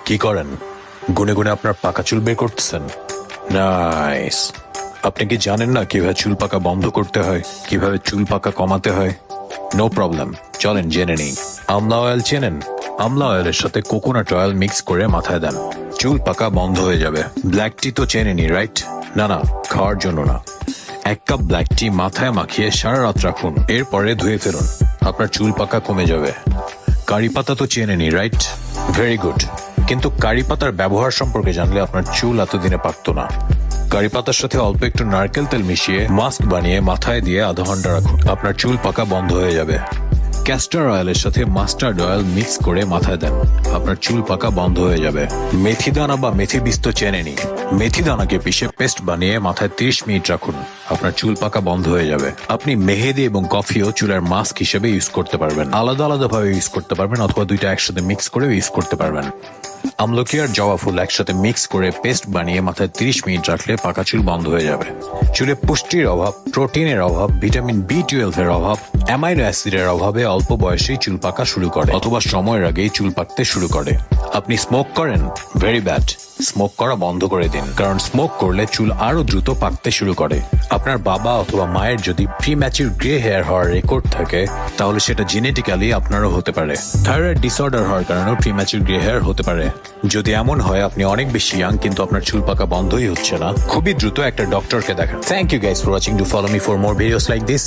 কি করেন? গুনে গুনে আপনার পাকা চুল বের করতেছেন? নাইস। আপনি কি জানেন না কিভাবে চুল পাকা বন্ধ করতে হয়, কিভাবে চুল পাকা কমাতে হয়? নো প্রবলেম, চলেন জেনে নিই। আমলা অয়েল চেনেন? আমলা অয়েলের সাথে কোকোনাট অয়েল মিক্স করে মাথায় দেন, চুল পাকা বন্ধ হয়ে যাবে। ব্ল্যাক টি তো চেনেনি, রাইট? না না, খাওয়ার জন্য না। 1 কাপ ব্ল্যাক টি মাথায় মাখিয়ে সারা রাত রাখুন, এরপরে ধুয়ে ফেলুন, আপনার চুল পাকা কমে যাবে। কারি পাতা তো চেনেনি, রাইট? Very good. কিন্তু কারি পাতার ব্যবহার সম্পর্কে জানলে আপনার চুল এতদিনে পাকতো না। কারি পাতার সাথে অল্প একটু নারকেল তেল মিশিয়ে মাস্ক বানিয়ে মাথায় দিয়ে আধা ঘন্টা রাখুন, আপনার চুল পাকা বন্ধ হয়ে যাবে। ক্যাস্টর অয়েলের সাথে মাস্টার্ড অয়েল মিক্স করে মাথায় দেন, আপনার চুল পাকা বন্ধ হয়ে যাবে। মেথি দানা বা মেথি বীজ চেনেনি? মেথি দানাকে পিষে পেস্ট বানিয়ে মাথায় 30 মিনিট রাখুন, আপনার চুল পাকা বন্ধ হয়ে যাবে। আপনি মেহেদি এবং কফিও চুলের মাস্ক হিসেবে ইউজ করতে পারবেন, আলাদা আলাদা ভাবে ইউজ করতে পারবেন অথবা দুইটা একসাথে মিক্স করে ইউজ করতে পারবেন। আমলকি আর জবা ফুল একসাথে মিক্স করে পেস্ট বানিয়ে মাথায় 30 মিনিট রাখলে পাকা চুল বন্ধ হয়ে যাবে। চুলে পুষ্টির অভাব, প্রোটিনের অভাব, ভিটামিন B12 এর অভাব, অ্যামাইনো অ্যাসিডের অভাবে অল্প বয়সেই চুল পাকা শুরু করে অথবা সময়ের আগেই চুল পাকতে শুরু করে। আপনি স্মোক করেন? Very bad. স্মোক করা বন্ধ করে দিন, কারণ স্মোক করলে চুল আরো দ্রুত পাকতে শুরু করে। আপনার বাবা অথবা মায়ের যদি প্রিম্যাচিউর গ্রে হেয়ার হওয়ার রেকর্ড থাকে, তাহলে সেটা জেনেটিক্যালি আপনারও হতে পারে। থাইরয়েড ডিসঅর্ডার হওয়ার কারণেও প্রিম্যাচিউর গ্রে হেয়ার হতে পারে। যদি এমন হয় আপনি অনেক বেশি ইয়াং কিন্তু আপনার চুল পাকা বন্ধই হচ্ছে না, খুবই দ্রুত একটা ডক্টরকে দেখান। Thank you guys for watching. Do follow me for more videos like this.